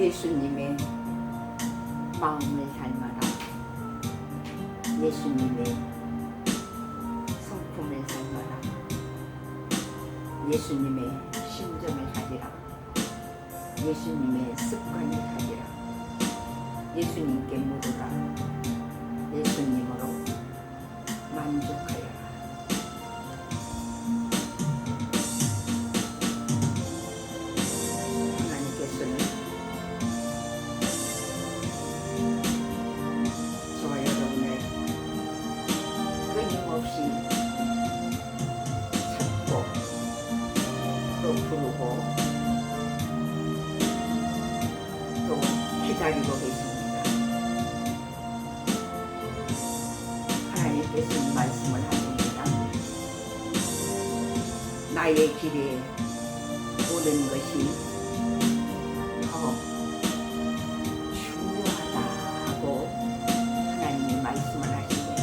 예수님의 마음을 닮아라. 예수님의 성품을 닮아라. 예수님의 심정을 가지라. 예수님의 습관을 가지라. 예수님께 물으라. 예수님으로 만족하여라. 하나님께서는 저와 여러분을 끊임없이 찾고 또 부르고 또 기다리고 계십니다. 하나님께서는 말씀을 하십니다. 나의 길에 오는 것이 더 중요하다고 하나님이 말씀을 하십니다.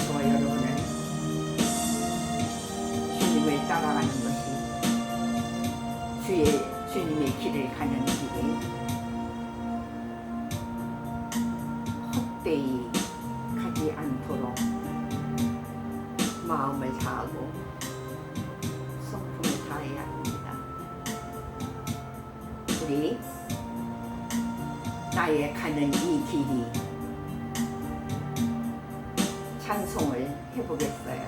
저와 여러분은 주님을 따라가는 것이 주님의 길을 가는 길이 헛되이 가지 않도록 마음을 다하고 성품을 다해야 합니다. 우리 나의 가는 이 길이 찬송을 해보겠어요.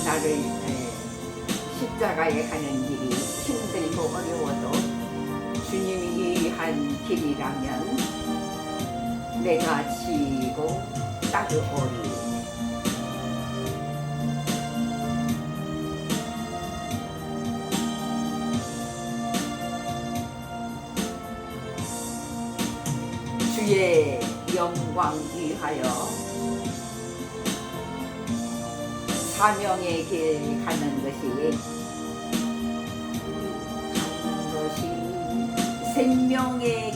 나를 십자가에 가는 길이 힘들고 어려워도 주님이 위한 길이라면 내가 지고 따르오리. 주의 영광 위하여 사명의 길 가는 것이 생명의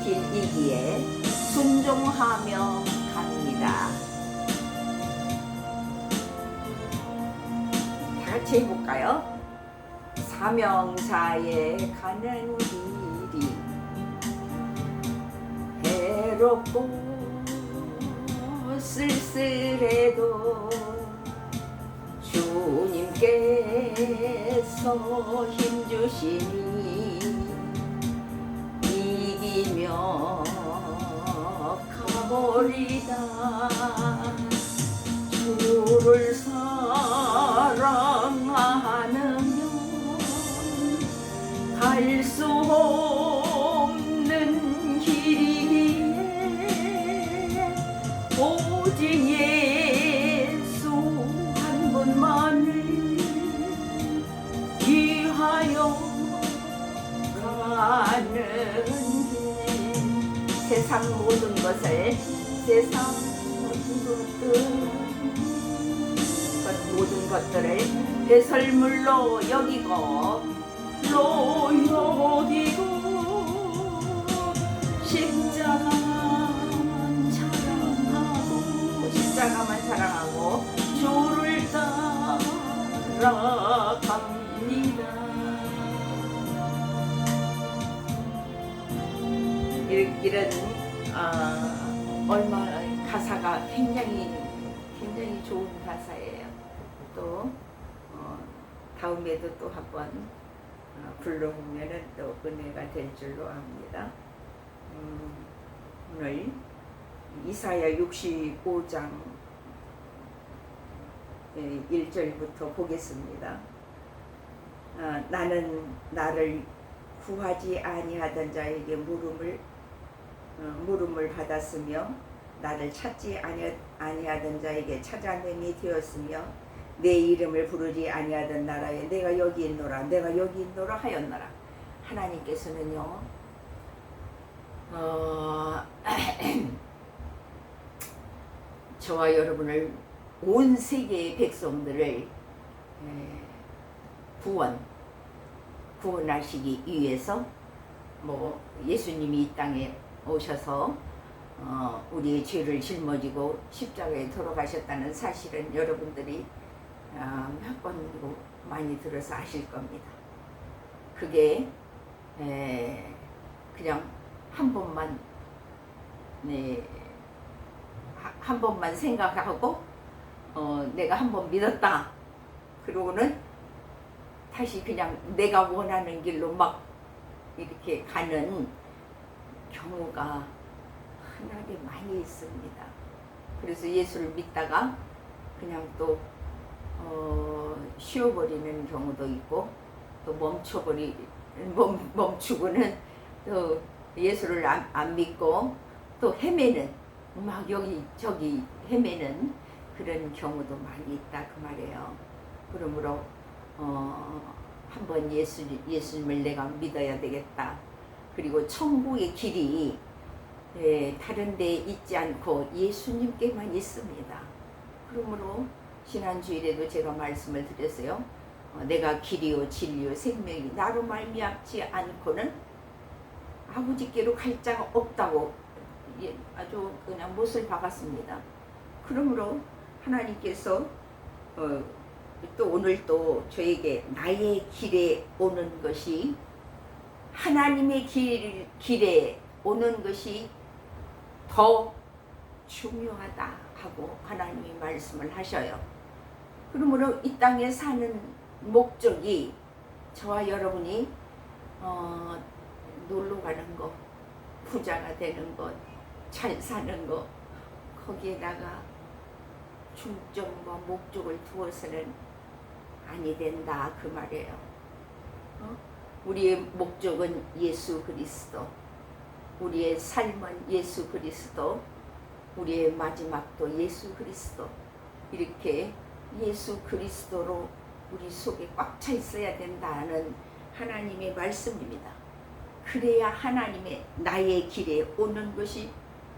길이기에 순종하며 갑니다. 다 같이 해볼까요? 사명사에 가는 길이 해롭고 쓸쓸해도 주님께서 힘주시니 이기며 가버리다. 주를 사랑하느냐 갈 수 없는 길이기에 오직 예수 한 분만을 위하여 가는 길. 세상 모든 것들을 배설물로 여기고 십자가만 사랑하고 주를 따라갑니다. 이런 얼마나 가사가 굉장히 좋은 가사예요. 또 다음에도 또 한번 불러보면은 또 은혜가 될 줄로 압니다. 오늘 이사야 65장 1절부터 보겠습니다. 나는 나를 구하지 아니하던 자에게 물음을 받았으며 나를 찾지 아니하던 자에게 찾아냄이 되었으며 내 이름을 부르지 아니하던 나라에 내가 여기 있노라 하였노라. 하나님께서는요 저와 여러분을 온 세계의 백성들을 구원하시기 위해서 예수님이 이 땅에 오셔서 우리의 죄를 짊어지고 십자가에 돌아가셨다는 사실은 여러분들이 몇 번이고 많이 들어서 아실 겁니다. 그게 그냥 한 번만 한 번만 생각하고 내가 한 번 믿었다. 그러고는 다시 그냥 내가 원하는 길로 막 이렇게 가는 경우가 흔하게 많이 있습니다. 그래서 예수를 믿다가 그냥 또 쉬어버리는 경우도 있고 또 멈추고는 또 예수를 안 믿고 또 헤매는 막 여기저기 헤매는 그런 경우도 많이 있다 그 말이에요. 그러므로 한번 예수님을 내가 믿어야 되겠다. 그리고 천국의 길이 다른 데 있지 않고 예수님께만 있습니다. 그러므로 지난주일에도 제가 말씀을 드렸어요. 내가 길이요 진리요 생명이 나로 말미암지 않고는 아버지께로 갈 자가 없다고 아주 그냥 못을 박았습니다. 그러므로 하나님께서 또 오늘 또 저에게 나의 길에 오는 것이 하나님의 길에 오는 것이 더 중요하다 하고 하나님이 말씀을 하셔요. 그러므로 이 땅에 사는 목적이 저와 여러분이 놀러 가는 것, 부자가 되는 것, 잘 사는 것, 거기에다가 중점과 목적을 두어서는 아니 된다 그 말이에요. 우리의 목적은 예수 그리스도, 우리의 삶은 예수 그리스도, 우리의 마지막도 예수 그리스도, 이렇게 예수 그리스도로 우리 속에 꽉 차 있어야 된다는 하나님의 말씀입니다. 그래야 하나님의 나의 길에 오는 것이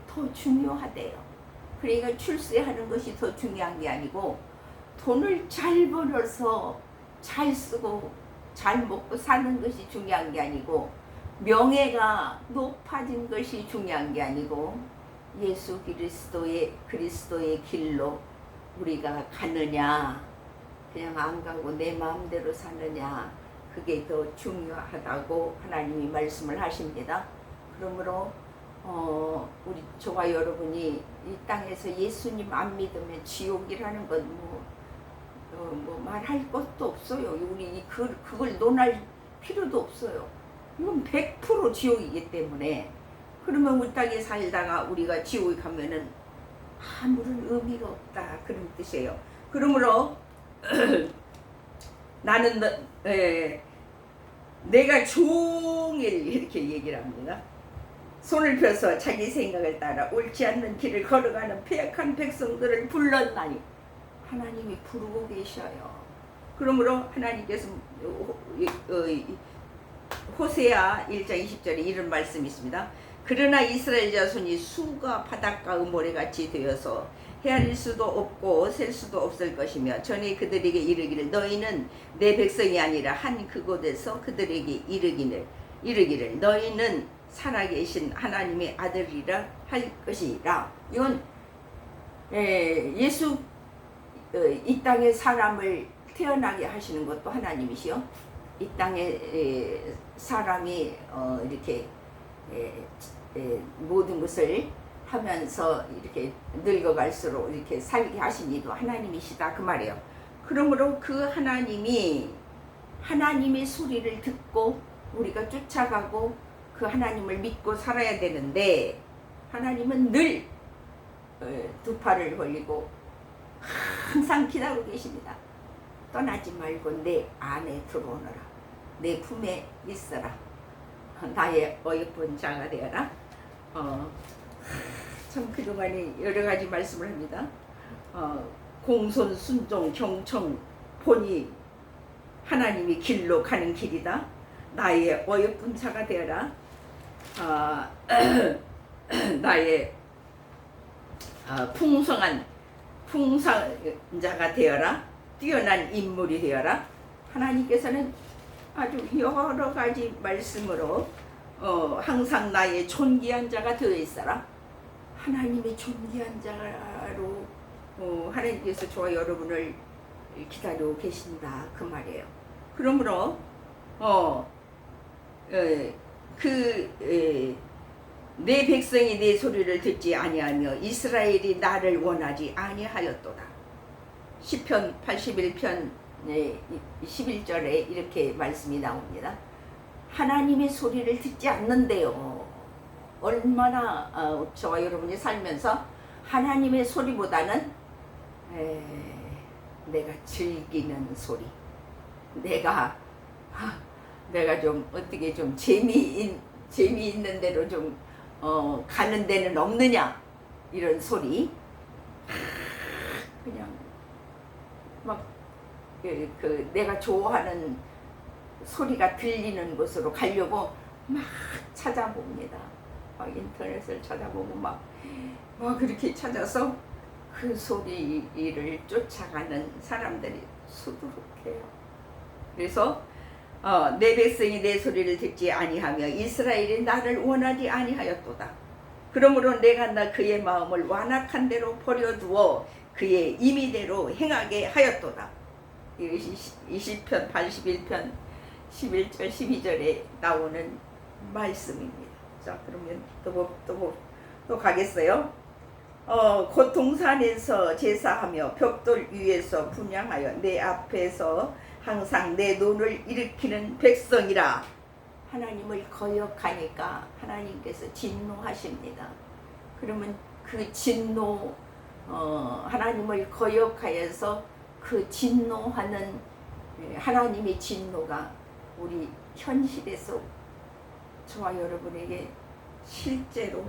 더 중요하대요. 그러니까 출세하는 것이 더 중요한 게 아니고 돈을 잘 벌어서 잘 쓰고 잘 먹고 사는 것이 중요한 게 아니고 명예가 높아진 것이 중요한 게 아니고 예수 그리스도의 길로 우리가 가느냐 그냥 안 가고 내 마음대로 사느냐 그게 더 중요하다고 하나님이 말씀을 하십니다. 그러므로 저와 여러분이 이 땅에서 예수님 안 믿으면 지옥이라는 건 뭐 말할 것도 없어요. 우리 그걸 논할 필요도 없어요. 이건 100% 지옥이기 때문에 그러면 우리 땅에 살다가 우리가 지옥에 가면은 아무런 의미가 없다 그런 뜻이에요. 그러므로 나는 내가 종일 이렇게 얘기를 합니다. 손을 펴서 자기 생각을 따라 옳지 않는 길을 걸어가는 패역한 백성들을 불렀나니 하나님이 부르고 계셔요. 그러므로 하나님께서 호세아 1장 20절에 이런 말씀이 있습니다. 그러나 이스라엘 자손이 수가 바닷가의 모래같이 되어서 헤아릴 수도 없고 셀 수도 없을 것이며 전에 그들에게 이르기를 너희는 내 백성이 아니라 한 그곳에서 그들에게 이르기를 너희는 살아계신 하나님의 아들이라 할 것이라. 이건 예수 이 땅에 사람을 태어나게 하시는 것도 하나님이시요. 이 땅에 사람이 이렇게 모든 것을 하면서 이렇게 늙어갈수록 이렇게 살게 하신 이도 하나님이시다 그 말이에요. 그러므로 그 하나님의 소리를 듣고 우리가 쫓아가고 그 하나님을 믿고 살아야 되는데 하나님은 늘 두 팔을 벌리고 항상 기다리고 계십니다. 떠나지 말고 내 안에 들어오너라. 내 품에 있어라. 나의 어여쁜 자가 되어라. 참 그동안에 여러 가지 말씀을 합니다. 공손, 순종, 경청, 본이 하나님의 길로 가는 길이다. 나의 어여쁜 자가 되어라. 나의 풍성자가 되어라. 뛰어난 인물이 되어라. 하나님께서는 아주 여러 가지 말씀으로 항상 나의 존귀한 자가 되어 있어라. 하나님의 존귀한 자로 하나님께서 저와 여러분을 기다리고 계신다 그 말이에요. 그러므로 내 백성이 내 소리를 듣지 아니하며 이스라엘이 나를 원하지 아니하였도다. 시편 81편 11절에 이렇게 말씀이 나옵니다. 하나님의 소리를 듣지 않는데요. 얼마나 저와 여러분이 살면서 하나님의 소리보다는 내가 즐기는 소리, 내가 좀 어떻게 좀 재미있는 대로 좀 가는 데는 없느냐, 이런 소리, 그냥 막 내가 좋아하는 소리가 들리는 곳으로 가려고 막 찾아봅니다. 막 인터넷을 찾아보고 막 그렇게 찾아서 그 소리를 쫓아가는 사람들이 수두룩해요. 그래서 내 백성이 내 소리를 듣지 아니하며 이스라엘이 나를 원하지 아니하였도다. 그러므로 내가 그의 마음을 완악한 대로 버려두어 그의 임의대로 행하게 하였도다. 이것이 시편 81편 11절 12절에 나오는 말씀입니다. 자, 그러면 또 가겠어요. 고통산에서 제사하며 벽돌 위에서 분향하여 내 앞에서 항상 내 눈을 일으키는 백성이라. 하나님을 거역하니까 하나님께서 진노하십니다. 그러면 그 진노, 하나님을 거역하여서 그 진노하는 하나님의 진노가 우리 현실에서 저와 여러분에게 실제로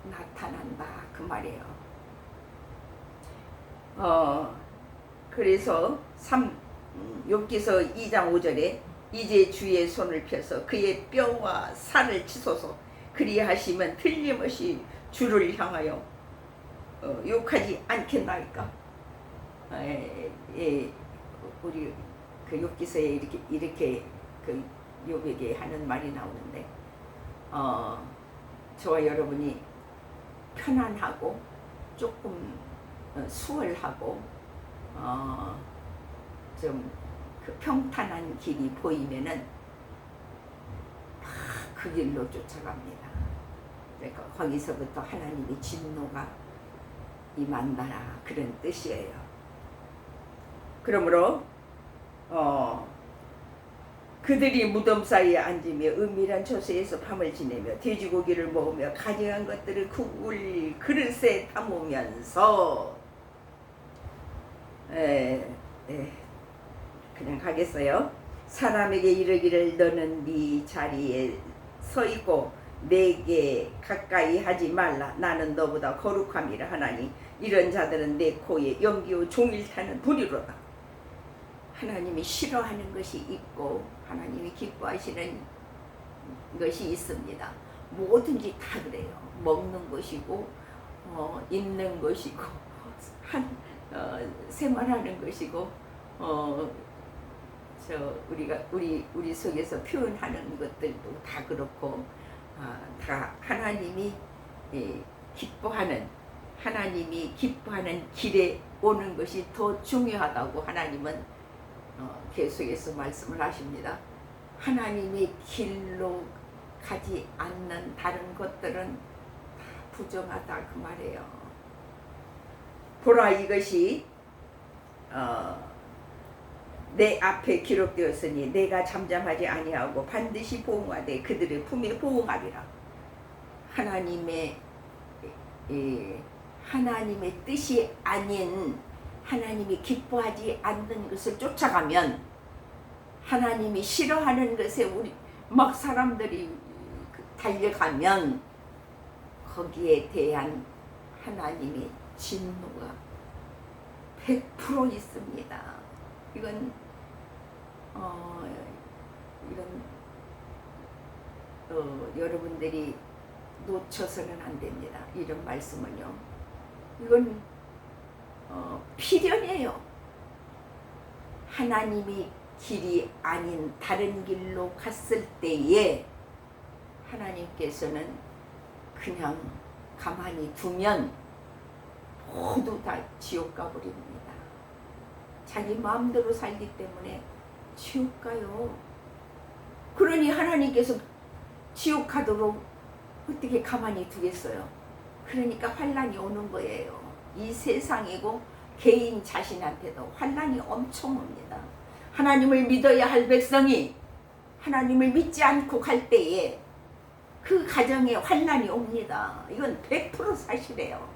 나타난다 그 말이에요. 그래서 욥기서 2장 5절에 이제 주의 손을 펴서 그의 뼈와 살을 치소서. 그리하시면 틀림없이 주를 향하여 욕하지 않겠나이까. 우리 그 욥기서에 이렇게 그 욥에게 하는 말이 나오는데, 저와 여러분이 편안하고 조금 수월하고 좀 그 평탄한 길이 보이면은 그 길로 쫓아갑니다. 그러니까 거기서부터 하나님의 진노가 임한다라 그런 뜻이에요. 그러므로 그들이 무덤 사이에 앉으며 은밀한 처소에서 밤을 지내며 돼지고기를 먹으며 가증한 것들을 그릇에 담으면서 그냥 가겠어요. 사람에게 이르기를 너는 네 자리에 서 있고 내게 가까이 하지 말라. 나는 너보다 거룩함이라 하나니 이런 자들은 내 코에 연기요 종일 타는 불이로다. 하나님이 싫어하는 것이 있고 하나님이 기뻐하시는 것이 있습니다. 뭐든지 다 그래요. 먹는 것이고 입는 것이고 생활하는 것이고 우리 속에서 표현하는 것들도 다 그렇고 다 하나님이 기뻐하는 길에 오는 것이 더 중요하다고 하나님은 계속해서 말씀을 하십니다. 하나님의 길로 가지 않는 다른 것들은 다 부정하다 그 말이에요. 보라, 이것이 내 앞에 기록되었으니 내가 잠잠하지 아니하고 반드시 보응하되 그들의 품에 보응하리라. 하나님의 뜻이 아닌 하나님이 기뻐하지 않는 것을 쫓아가면, 하나님이 싫어하는 것에 우리 막 사람들이 달려가면 거기에 대한 하나님의 진노가 100% 있습니다. 이건 여러분들이 놓쳐서는 안 됩니다. 이런 말씀은요. 이건 필연이에요. 하나님이 길이 아닌 다른 길로 갔을 때에 하나님께서는 그냥 가만히 두면 모두 다 지옥 가버립니다. 자기 마음대로 살기 때문에 지옥 가요. 그러니 하나님께서 지옥 가도록 어떻게 가만히 두겠어요? 그러니까 환난이 오는 거예요. 이 세상이고 개인 자신한테도 환난이 엄청 옵니다. 하나님을 믿어야 할 백성이 하나님을 믿지 않고 갈 때에 그 가정에 환난이 옵니다. 이건 100% 사실이에요.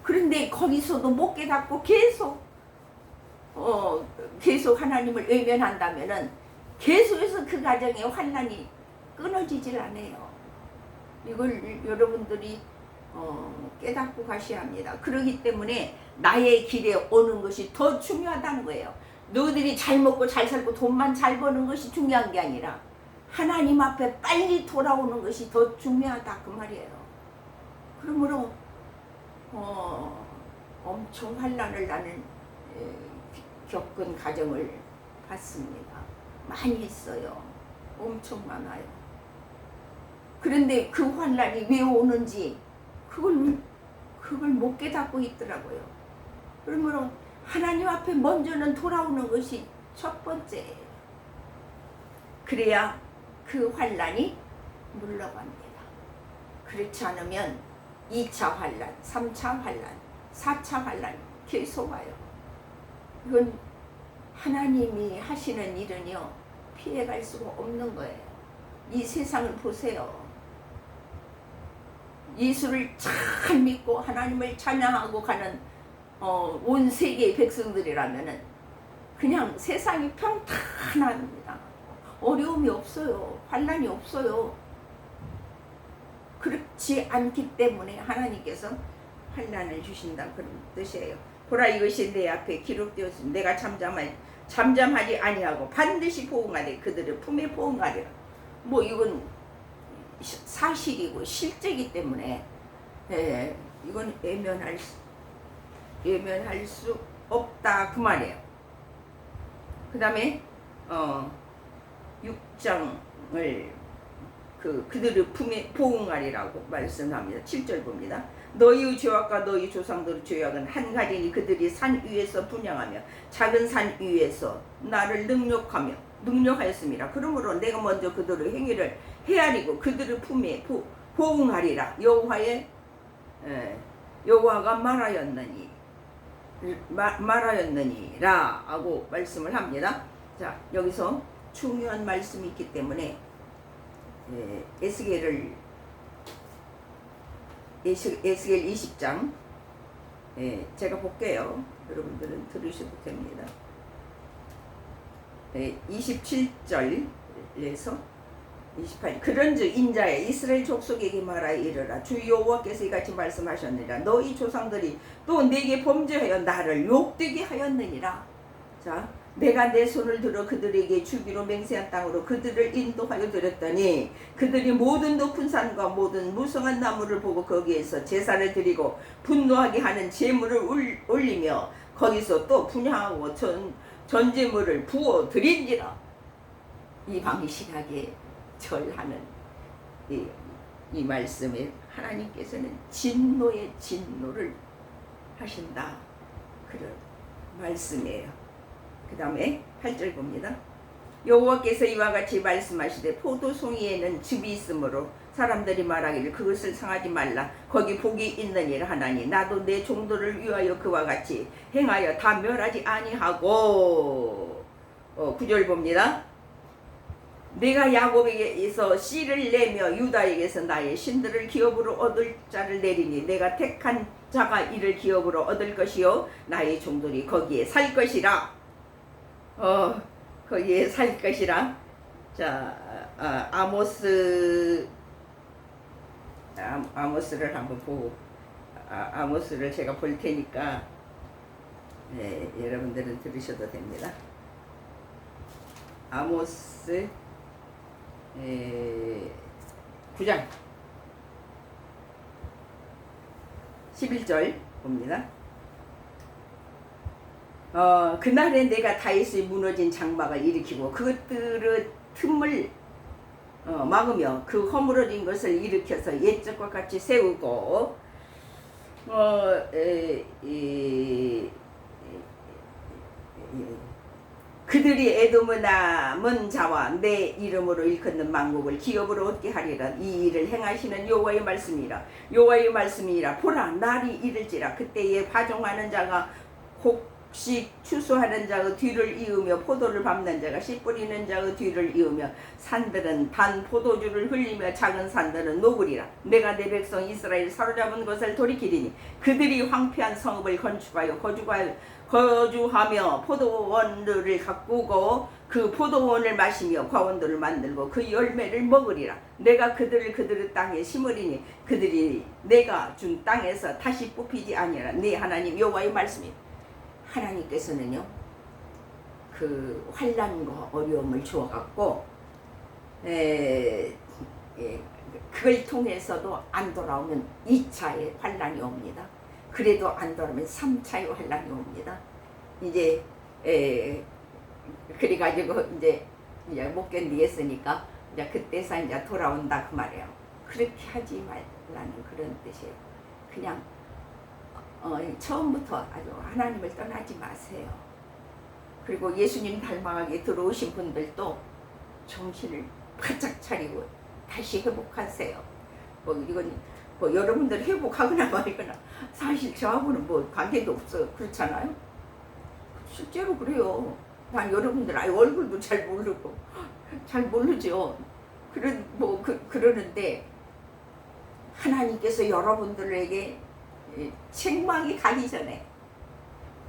그런데 거기서도 못 깨닫고 계속 하나님을 외면한다면은 계속해서 그 가정에 환난이 끊어지질 않아요. 이걸 여러분들이 깨닫고 가셔야 합니다. 그렇기 때문에 나의 길에 오는 것이 더 중요하다는 거예요. 너희들이 잘 먹고 잘 살고 돈만 잘 버는 것이 중요한 게 아니라 하나님 앞에 빨리 돌아오는 것이 더 중요하다 그 말이에요. 그러므로 엄청 환난을 나는 겪은 가정을 봤습니다. 많이 있어요. 엄청 많아요. 그런데 그 환난이 왜 오는지 그걸 못 깨닫고 있더라고요. 그러므로 하나님 앞에 먼저는 돌아오는 것이 첫 번째예요. 그래야 그 환난이 물러갑니다. 그렇지 않으면 2차 환난, 3차 환난, 4차 환난 계속 와요. 이건 하나님이 하시는 일은요 피해갈 수가 없는 거예요. 이 세상을 보세요. 예수를 잘 믿고 하나님을 찬양하고 가는 온 세계의 백성들이라면은 그냥 세상이 평탄합니다. 어려움이 없어요. 환난이 없어요. 그렇지 않기 때문에 하나님께서 환난을 주신다 그런 뜻이에요. 보라 이것이 내 앞에 기록되었으니 내가 잠잠하지 아니하고 반드시 보응하되 그들의 품에 보응하리라. 뭐 이건 사실이고 실제이기 때문에 이건 외면할 수 없다 그 말이에요. 그 다음에 6장을 그들의 품에 보응하리라고 말씀합니다. 7절 봅니다. 너희의 죄악과 너희 조상들의 죄악은 한 가지니 그들이 산 위에서 분향하며 작은 산 위에서 나를 능력하였습니다. 그러므로 내가 먼저 그들의 행위를 헤아리고 그들의 품에 보응하리라. 여호와가 말하였느니라 하고 말씀을 합니다. 자, 여기서 중요한 말씀이 있기 때문에 에스겔 20장 제가 볼게요. 여러분들은 들으셔도 됩니다. 27절에서 28절 그런즉 인자야 이스라엘 족속에게 말하여 이르라 주 여호와께서 이같이 말씀하셨느니라 너희 조상들이 또 내게 범죄하여 나를 욕되게 하였느니라. 자, 내가 내 손을 들어 그들에게 주기로 맹세한 땅으로 그들을 인도하여 드렸더니 그들이 모든 높은 산과 모든 무성한 나무를 보고 거기에서 제사를 드리고 분노하게 하는 제물을 올리며 거기서 또 분향하고 전제물을 부어 드린지라. 이방신하게 절하는 이 말씀에 하나님께서는 진노를 하신다 그런 말씀이에요. 그 다음에 8절 봅니다. 여호와께서 이와 같이 말씀하시되 포도송이에는 즙이 있으므로 사람들이 말하기를 그것을 상하지 말라 거기 복이 있느니라 하나니 나도 내 종도를 위하여 그와 같이 행하여 다 멸하지 아니하고 9절 봅니다. 내가 야곱에게서 씨를 내며 유다에게서 나의 신들을 기업으로 얻을 자를 내리니 내가 택한 자가 이를 기업으로 얻을 것이요 나의 종들이 거기에 살 것이라. 거기에 살 것이라. 자, 아모스를 한번 보고 아모스를 제가 볼 테니까 여러분들은 들으셔도 됩니다. 아모스 9장 11절 봅니다. 그날에 내가 다윗의 무너진 장막을 일으키고 그것들의 틈을 막으며 그 허물어진 것을 일으켜서 옛적과 같이 세우고 그들이 에돔의 남은 자와 내 이름으로 일컫는 만국을 기업으로 얻게 하리라. 이 일을 행하시는 여호와의 말씀이라. 여호와의 말씀이라. 보라, 날이 이를지라. 그때에 파종하는 자가 곡식 추수하는 자의 뒤를 이으며 포도를 밟는 자가 씨 뿌리는 자의 뒤를 이으며 산들은 단 포도주를 흘리며 작은 산들은 녹으리라. 내가 내 백성 이스라엘 사로잡은 것을 돌이키리니 그들이 황폐한 성읍을 건축하여 거주하며 포도원들을 가꾸고 그 포도원을 마시며 과원들을 만들고 그 열매를 먹으리라. 내가 그들의 땅에 심으리니 그들이 내가 준 땅에서 다시 뽑히지 아니하라. 네 하나님 여호와의 말씀이. 하나님께서는요, 그 환난과 어려움을 주어갖고 그걸 통해서도 안 돌아오면 2차의 환난이 옵니다. 그래도 안 돌아오면 3차의 환난이 옵니다. 이제 그래가지고 이제 못 견디겠으니까 이제 그때서 이제 돌아온다 그 말이에요. 그렇게 하지 말라는 그런 뜻이에요. 그냥 처음부터 아주 하나님을 떠나지 마세요. 그리고 예수님 닮아가게 들어오신 분들도 정신을 바짝 차리고 다시 회복하세요. 이건 여러분들 회복하거나 말거나 사실 저하고는 관계도 없어요. 그렇잖아요. 실제로 그래요. 난 여러분들 얼굴도 잘 모르고 잘 모르죠. 그러는데 하나님께서 여러분들에게 책망이 가기 전에,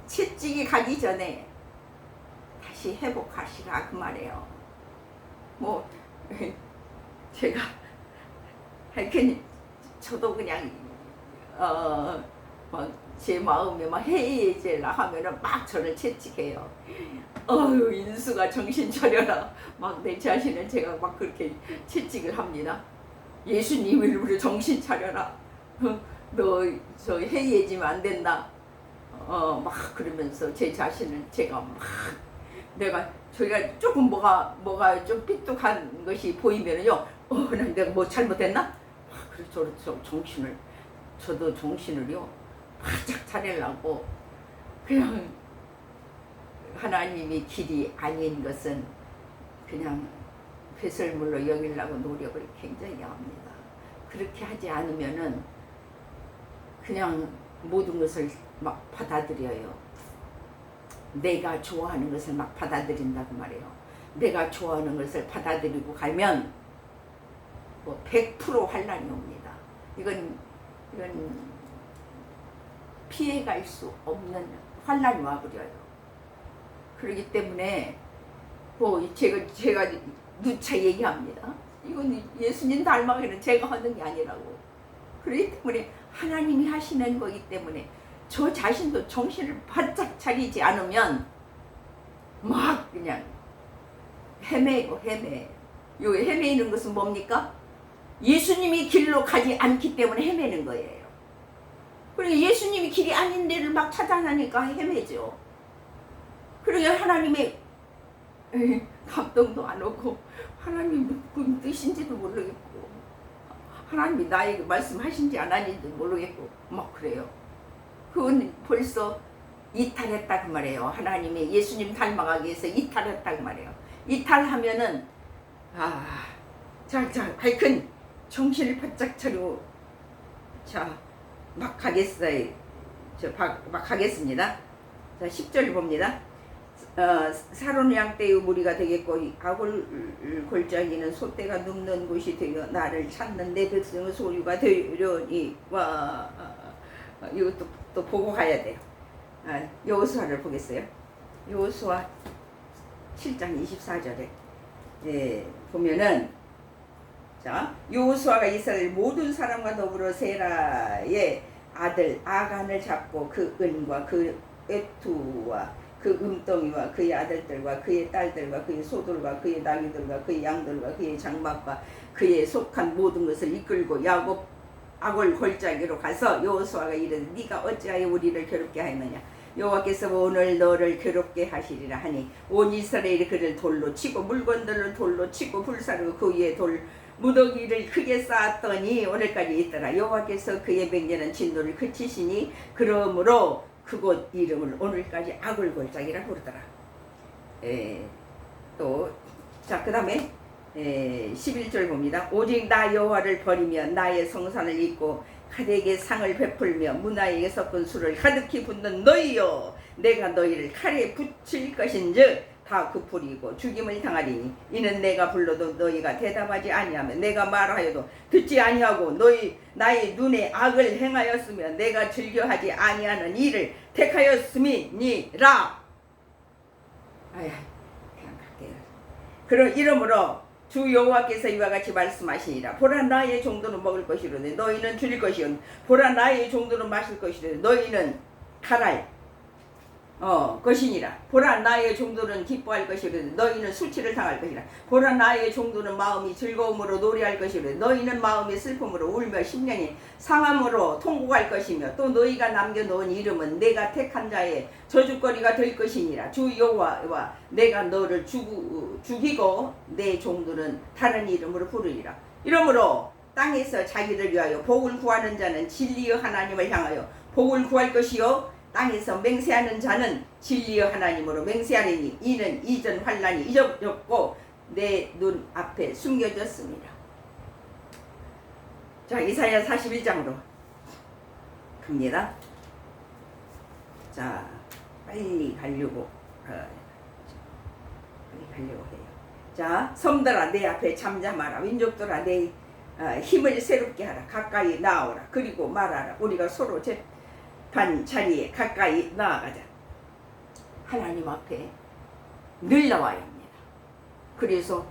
채찍이 가기 전에 다시 회복하시라 그 말이에요. 제가 하여튼 저도 그냥 제 마음에 막 해이해질라 하면은 막 저를 채찍해요. 인수가 정신 차려라. 막 내 자신을 제가 막 그렇게 채찍을 합니다. 예수님 이름으로 정신 차려라. 너 저 해이해지면 안 된다. 막 그러면서 제 자신을 제가 막 저희가 조금 뭐가 좀 삐뚤한 것이 보이면은요, 내가 뭐 잘못했나? 그래서 저도 정신을요 바짝 차리려고 그냥 하나님이 길이 아닌 것은 그냥 배설물로 여기려고 노력을 굉장히 합니다. 그렇게 하지 않으면은 그냥 모든 것을 막 받아들여요. 내가 좋아하는 것을 막 받아들인다고 말해요. 내가 좋아하는 것을 받아들이고 가면 100% 환난이 옵니다. 이건 피해갈 수 없는 환난이 와버려요. 그렇기 때문에 제가 누차 얘기합니다. 이건 예수님 닮아가는 제가 하는 게 아니라고. 그렇기 때문에 하나님이 하시는 거기 때문에 저 자신도 정신을 바짝 차리지 않으면 막 그냥 헤매요. 요 헤매이는 것은 뭡니까? 예수님이 길로 가지 않기 때문에 헤매는 거예요. 그리고 예수님이 길이 아닌 데를 막 찾아나니까 헤매죠. 그러니 하나님의 감동도 안 오고 하나님 무슨 뜻인지도 모르겠고 하나님이 나에게 말씀하신지 안 하는지도 모르겠고 막 그래요. 그건 벌써 이탈했다 그 말이에요. 하나님이 예수님 닮아가기 위해서 이탈했다 그 말이에요. 이탈하면은 하여튼 정신을 바짝 차리고 막 가겠어요. 막 가겠습니다. 자 10절 봅니다. 사로는 양떼의 무리가 되겠고 아굴 골짜기는 소떼가 눕는 곳이 되어 나를 찾는 내 백성의 소유가 되려니 이것도 또 보고 가야 돼요. 여호수아를 보겠어요. 여호수아 7장 24절에 보면은 여호수아가 이스라엘 모든 사람과 더불어 세라의 아들 아간을 잡고 그 은과 그 애투와 그 음덩이와 그의 아들들과 그의 딸들과 그의 소들과 그의 나귀들과 그의 양들과 그의 장막과 그의 속한 모든 것을 이끌고 야곱 아골 골짜기로 가서 여호수아가 이르되 네가 어찌하여 우리를 괴롭게 하였느냐 여호와께서 오늘 너를 괴롭게 하시리라 하니 온 이스라엘이 그를 돌로 치고 물건들을 돌로 치고 불사르고 그 위에 돌 무더기를 크게 쌓았더니 오늘까지 있더라. 여호와께서 그의 맹렬한 진노를 그치시니 그러므로 그곳 이름을 오늘까지 아굴골짜기라 부르더라. 그 다음에 11절 봅니다. 오직 나 여호와를 버리며 나의 성산을 잊고 칼에게 상을 베풀며 문화에게 섞은 술을 가득히 붓는 너희여, 내가 너희를 칼에 붙일 것인즉 다 굽으리고 죽임을 당하리니 이는 내가 불러도 너희가 대답하지 아니하며 내가 말하여도 듣지 아니하고 너희 나의 눈에 악을 행하였으며 내가 즐겨하지 아니하는 일을 택하였음이니라. 그냥 갈게요. 그럼 이러므로 주 여호와께서 이와 같이 말씀하시니라. 보라 나의 종도는 먹을 것이로되 너희는 줄일 것이요 보라 나의 종도는 마실 것이로되 너희는 칼할 것이니라. 보라 나의 종도는 기뻐할 것이로되 너희는 수치를 당할 것이라. 보라 나의 종도는 마음이 즐거움으로 노래할 것이로되 너희는 마음이 슬픔으로 울며 심령이 상함으로 통곡할 것이며 또 너희가 남겨놓은 이름은 내가 택한 자의 저주거리가 될 것이니라. 주 여호와와 내가 너를 죽이고 내 종도는 다른 이름으로 부르리라. 이러므로 땅에서 자기를 위하여 복을 구하는 자는 진리의 하나님을 향하여 복을 구할 것이요 땅에서 맹세하는 자는 진리의 하나님으로 맹세하리니 이는 이전 환난이 잊어졌고 내 눈 앞에 숨겨졌습니다. 자, 이사야 41장으로 갑니다. 자, 빨리 가려고 해요. 자, 섬들아 내 앞에 잠잠하라. 민족들아 내 힘을 새롭게 하라. 가까이 나오라. 그리고 말하라. 우리가 서로 반 자리에 가까이 나아가자. 하나님 앞에 늘 나와야 합니다. 그래서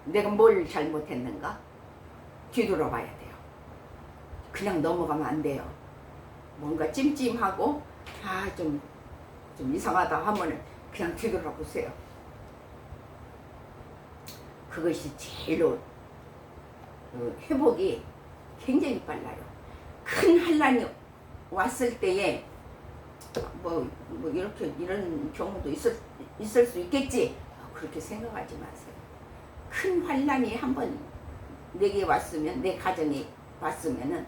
내가 뭘 잘못했는가 뒤돌아봐야 돼요. 그냥 넘어가면 안 돼요. 뭔가 찜찜하고 좀 이상하다 하면은 그냥 뒤돌아보세요. 그것이 제일로 회복이 굉장히 빨라요. 큰 환난이 왔을 때에 이런 경우도 있을 수 있겠지. 그렇게 생각하지 마세요. 큰 환난이 한번 내게 왔으면, 내 가정에 왔으면은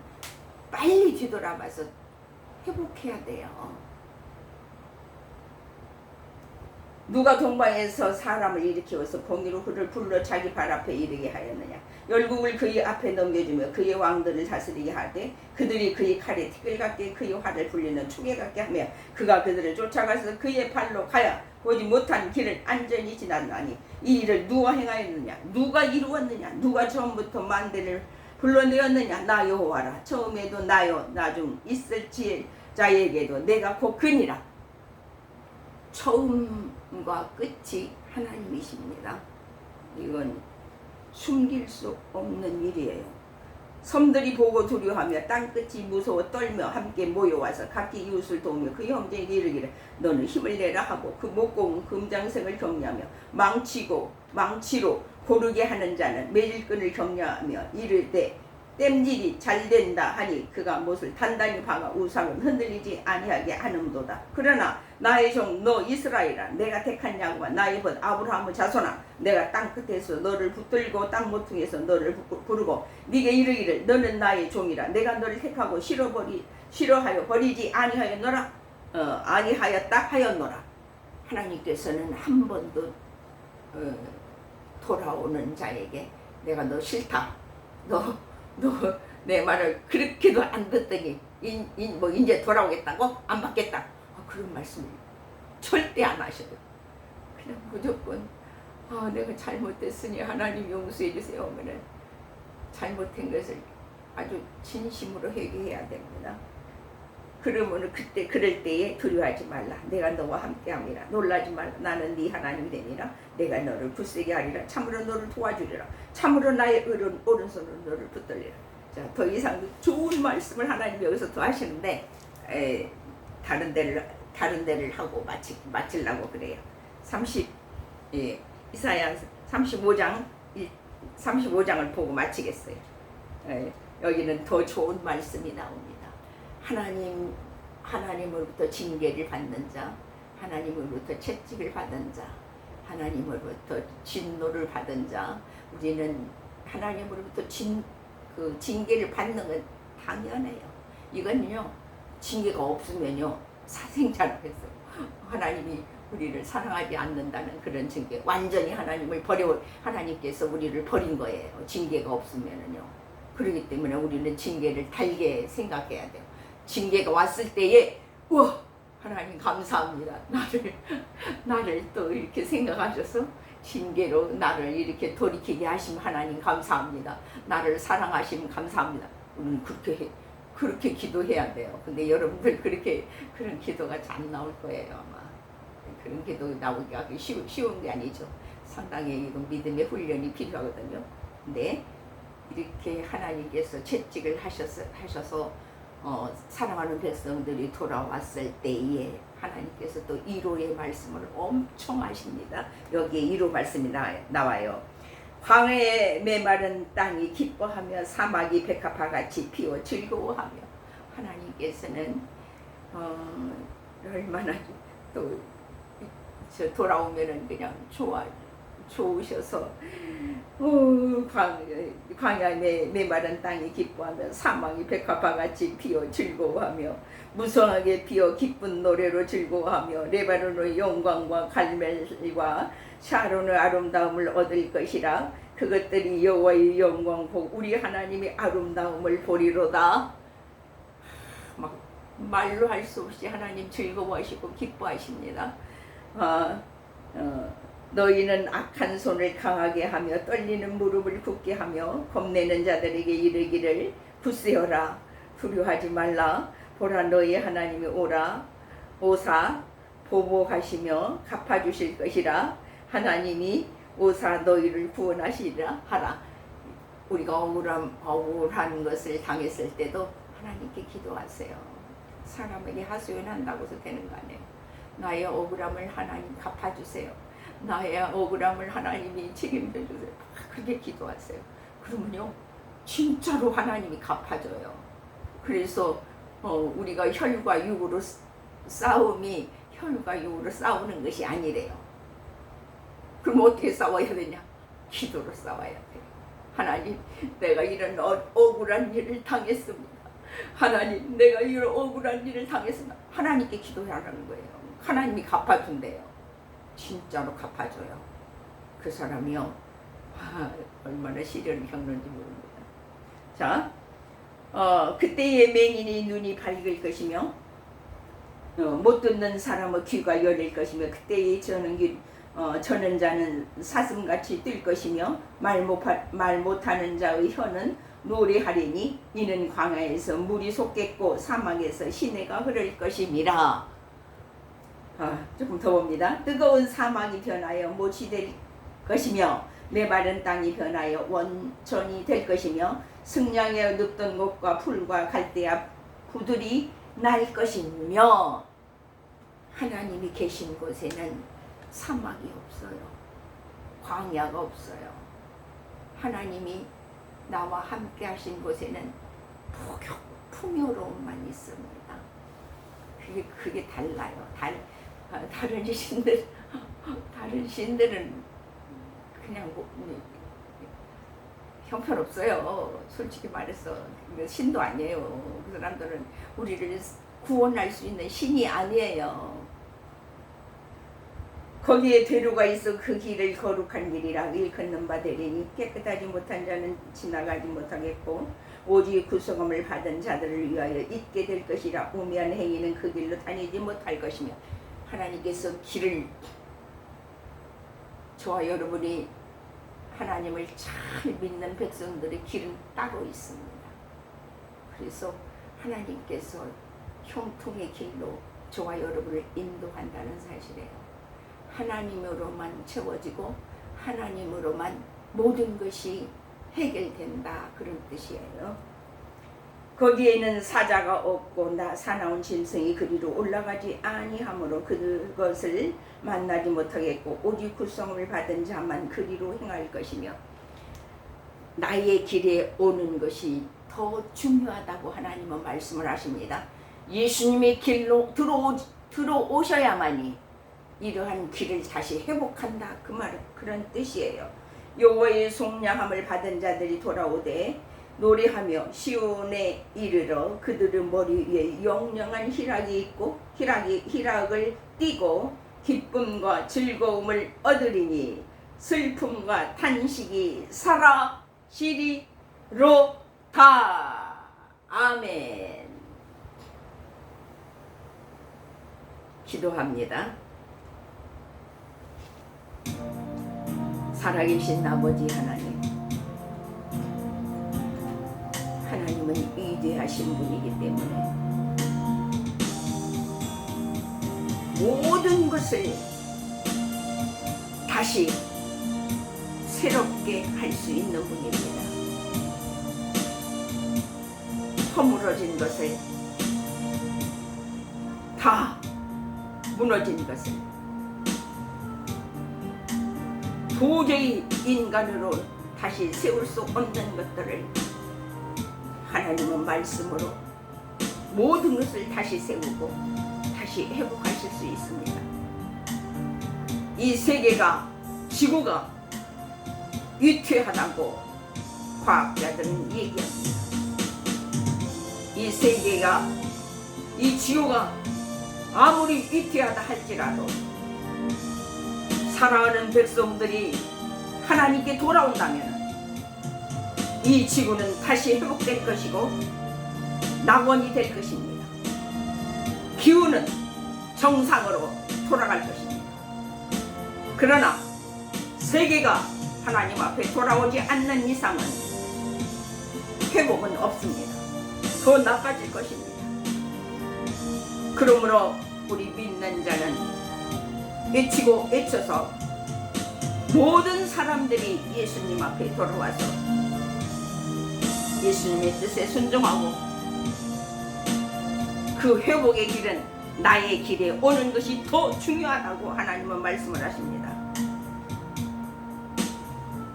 빨리 뒤돌아봐서 회복해야 돼요. 누가 동방에서 사람을 일으키어서 공의로 그를 불러 자기 발 앞에 이르게 하였느냐. 열국을 그의 앞에 넘겨주며 그의 왕들을 다스리게 하되 그들이 그의 칼에 티끌 같게 그의 활을 불리는 축에 같게 하며 그가 그들을 쫓아가서 그의 발로 가야 보지 못한 길을 안전히 지났나니 이 일을 누가 행하였느냐. 누가 이루었느냐. 누가 처음부터 만대를 불러내었느냐. 나 여호와라. 처음에도 나요 나중 있을 자에게도 내가 곧 그니라. 처음과 끝이 하나님이십니다. 이건 숨길 수 없는 일이에요. 섬들이 보고 두려워하며 땅끝이 무서워 떨며 함께 모여와서 각기 이웃을 도우며 그 형제에게 이르기를 너는 힘을 내라 하고 그 목공 금장색을 격려하며 망치로 고르게 하는 자는 매질끈을 격려하며 이르되 땜질이 잘된다 하니 그가 못을 단단히 박아 우상은 흔들리지 아니하게 하는도다. 그러나 나의 종 너 이스라엘아 내가 택한 야곱아 나의 벗 아브라함의 자손아 내가 땅끝에서 너를 붙들고 땅 모퉁이에서 너를 부르고 네게 이르기를 너는 나의 종이라 내가 너를 택하고 싫어하여 버리지 아니하였다 하였노라. 하나님께서는 한 번도 돌아오는 자에게 내가 너 싫다. 너 내 말을 그렇게도 안 듣더니 이제 돌아오겠다고? 안 받겠다. 그런 말씀을 절대 안 하셔요. 그냥 무조건 내가 잘못됐으니 하나님 용서해 주세요 하면은 잘못한 것을 아주 진심으로 회개해야 됩니다. 그러면 그럴 때에 두려워하지 말라. 내가 너와 함께함이라. 놀라지 말라. 나는 네 하나님이 되니라. 내가 너를 굳세게 하리라. 참으로 너를 도와주리라. 참으로 나의 오른손으로 너를 붙들리라. 자, 더 이상 좋은 말씀을 하나님 여기서 더 하시는데 다른 데를 하고 마치려고 그래요. 이사야 35장을 보고 마치겠어요. 여기는 더 좋은 말씀이 나옵니다. 하나님으로부터 징계를 받는 자, 하나님으로부터 채찍을 받은 자, 하나님으로부터 진노를 받은 자, 우리는 하나님으로부터 징계를 받는 건 당연해요. 이건요, 징계가 없으면요, 사생자라겠어요. 하나님이 우리를 사랑하지 않는다는 그런 징계, 완전히 하나님께서 우리를 버린 거예요. 징계가 없으면은요. 그렇기 때문에 우리는 징계를 달게 생각해야 돼요. 징계가 왔을 때에, 우와, 하나님 감사합니다. 나를 또 이렇게 생각하셔서 징계로 나를 이렇게 돌이키게 하시면 하나님 감사합니다. 나를 사랑하시면 감사합니다. 우리는 그렇게 기도해야 돼요. 근데 여러분들 그런 기도가 잘 안 나올 거예요, 아마. 그런 기도 나오기가 쉬운 게 아니죠. 상당히 이건 믿음의 훈련이 필요하거든요. 근데 이렇게 하나님께서 채찍을 하셔서 사랑하는 백성들이 돌아왔을 때에 하나님께서 또 1호의 말씀을 엄청 하십니다. 여기에 1호 말씀이 나와요. 광야의 메마른 땅이 기뻐하며 사막이 백합화같이 피어 즐거워하며. 하나님께서는 얼마나 또 돌아오면은 그냥 좋으셔서 광야의 메마른 땅이 기뻐하며 사막이 백합화같이 피어 즐거워하며 무성하게 피어 기쁜 노래로 즐거워하며 레바논의 영광과 갈멜과 샤론의 아름다움을 얻을 것이라. 그것들이 여호와의 영광 복 우리 하나님의 아름다움을 보리로다. 막 말로 할 수 없이 하나님 즐거워하시고 기뻐하십니다. 너희는 악한 손을 강하게 하며 떨리는 무릎을 굳게 하며 겁내는 자들에게 이르기를 굳세어라, 두려워하지 말라. 보라, 너희 하나님이 오사 보복하시며 갚아주실 것이라. 하나님이 오사 너희를 구원하시리라 하라. 우리가 억울한 것을 당했을 때도 하나님께 기도하세요. 사람에게 하소연한다고 해서 되는 거 아니에요. 나의 억울함을 하나님 갚아주세요. 나의 억울함을 하나님이 책임져 주세요. 그렇게 기도하세요. 그러면요, 진짜로 하나님이 갚아줘요. 그래서 우리가 혈과 육으로 싸움이 혈과 육으로 싸우는 것이 아니래요. 그럼 어떻게 싸워야 되냐? 기도로 싸워야 돼요. 하나님, 내가 이런 억울한 일을 당했습니다. 하나님, 내가 이런 억울한 일을 당했습니다. 하나님께 기도하라는 거예요. 하나님이 갚아준대요. 진짜로 갚아줘요. 그 사람이요, 얼마나 시련을 겪는지 모릅니다. 자, 그때의 맹인의 눈이 밝을 것이며 못 듣는 사람의 귀가 열릴 것이며 그때의 저는 자는 사슴같이 뛸 것이며 말 못하는 자의 혀는 노래하리니 이는 광야에서 물이 솟겠고 사막에서 시내가 흐를 것임이라. 조금 더 봅니다. 뜨거운 사막이 변하여 못이 될 것이며 메마른 땅이 변하여 원천이 될 것이며 승량에 눕던 곳과 풀과 갈대와 부들이 날 것이며. 하나님이 계신 곳에는 사막이 없어요. 광야가 없어요. 하나님이 나와 함께 하신 곳에는 풍요로움만 있습니다. 그게 달라요. 다른 신들은 그냥 형편없어요. 솔직히 말해서 신도 아니에요. 그 사람들은 우리를 구원할 수 있는 신이 아니에요. 거기에 대로가 있어 그 길을 거룩한 길이라 일컫는 바 되리니 깨끗하지 못한 자는 지나가지 못하겠고 오직 구속함을 받은 자들을 위하여 있게 될 것이라. 우매한 행위는 그 길로 다니지 못할 것이며. 하나님께서 저와 여러분이 하나님을 잘 믿는 백성들의 길은 따로 있습니다. 그래서 하나님께서 형통의 길로 저와 여러분을 인도한다는 사실이에요. 하나님으로만 채워지고 하나님으로만 모든 것이 해결된다, 그런 뜻이에요. 거기에는 사자가 없고 사나운 짐승이 그리로 올라가지 아니하므로 그것을 만나지 못하겠고 오직 구성을 받은 자만 그리로 행할 것이며. 나의 길에 오는 것이 더 중요하다고 하나님은 말씀을 하십니다. 예수님의 길로 들어오셔야만이 이러한 길을 다시 회복한다. 그 말은 그런 뜻이에요. 여호와의 속량함을 받은 자들이 돌아오되 노래하며 시온에 이르러 그들의 머리 위에 영영한 희락이 있고 희락을 띠고 기쁨과 즐거움을 얻으리니 슬픔과 탄식이 사라지리로다. 아멘. 기도합니다. 살아계신 아버지 하나님, 하나님은 위대하신 분이기 때문에 모든 것을 다시 새롭게 할 수 있는 분입니다. 허물어진 것을, 다 무너진 것을 도저히 인간으로 다시 세울 수 없는 것들을 하나님은 말씀으로 모든 것을 다시 세우고 다시 회복하실 수 있습니다. 이 세계가, 지구가 위태하다고 과학자들은 얘기합니다. 이 세계가, 이 지구가 아무리 위태하다 할지라도 살아가는 백성들이 하나님께 돌아온다면 이 지구는 다시 회복될 것이고 낙원이 될 것입니다. 기후는 정상으로 돌아갈 것입니다. 그러나 세계가 하나님 앞에 돌아오지 않는 이상은 회복은 없습니다. 더 나빠질 것입니다. 그러므로 우리 믿는 자는 외치고 외쳐서 모든 사람들이 예수님 앞에 돌아와서 예수님의 뜻에 순종하고 그 회복의 길은 나의 길에 오는 것이 더 중요하다고 하나님은 말씀을 하십니다.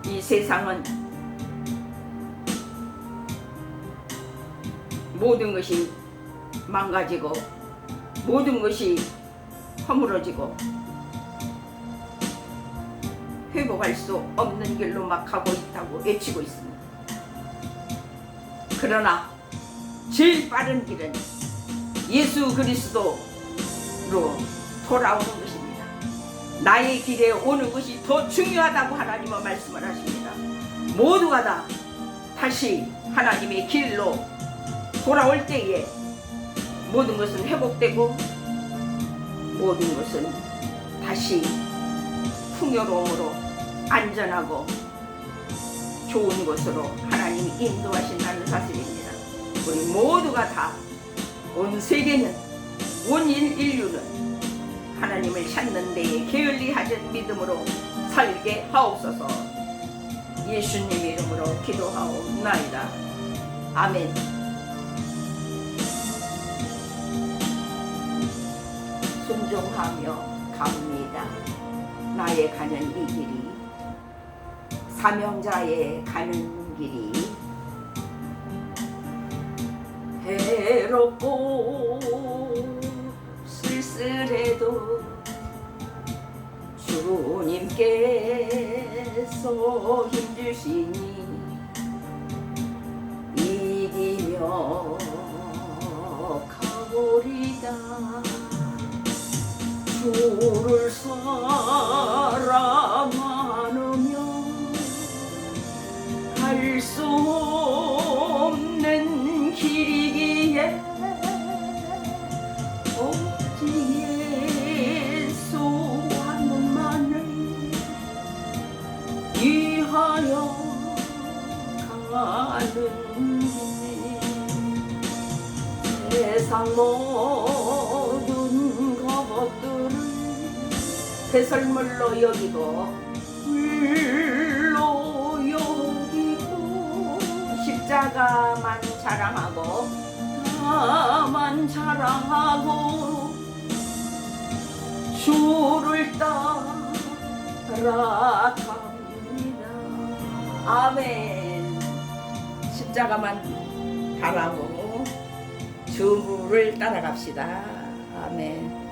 이 세상은 모든 것이 망가지고 모든 것이 허물어지고 회복할 수 없는 길로 막 가고 있다고 외치고 있습니다. 그러나 제일 빠른 길은 예수 그리스도로 돌아오는 것입니다. 나의 길에 오는 것이 더 중요하다고 하나님은 말씀을 하십니다. 모두가 다 다시 하나님의 길로 돌아올 때에 모든 것은 회복되고 모든 것은 다시 풍요로움으로 안전하고 좋은 곳으로 하나님이 인도하신다는 사실입니다. 우리 모두가 다, 온 세계는, 온 인류는 하나님을 찾는 데에 게을리하던 믿음으로 살게 하옵소서. 예수님 이름으로 기도하옵나이다. 아멘. 순종하며 갑니다. 나의 가는 이 길이, 사명자의 가는 길이 해롭고 쓸쓸해도 주님께서 힘주시니 이기며 가보리다. 주를 사랑하며 갈 수 없는 길이기에 오직 예수 한 분만을 위하여 가는 세상 모든 것들을 배설물로 여기고 물로 여기고 십자가만 자랑하고 나만 자랑하고 주를 따라갑니다. 아멘. 십자가만 바라보고 주를 따라갑시다. 아멘.